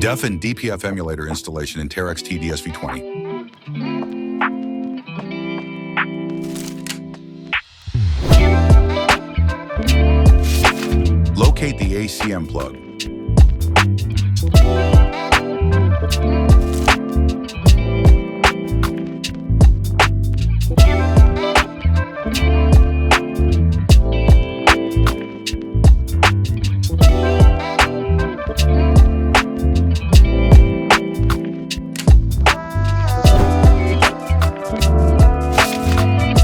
DEF and DPF emulator installation in Terex TDS V20. Locate the ACM plug.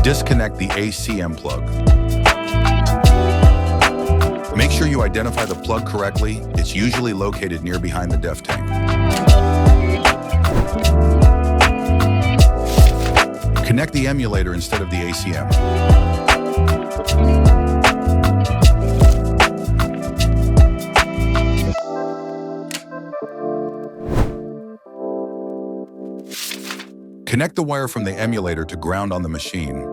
Disconnect the ACM plug. Make sure you identify the plug correctly. It's usually located near behind the DEF tank. Connect the emulator instead of the ACM. Connect the wire from the emulator to ground on the machine.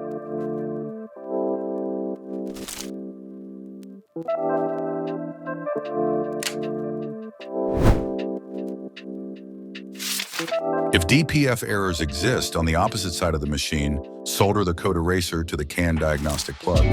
If DPF errors exist on the opposite side of the machine, solder the code eraser to the CAN diagnostic plug.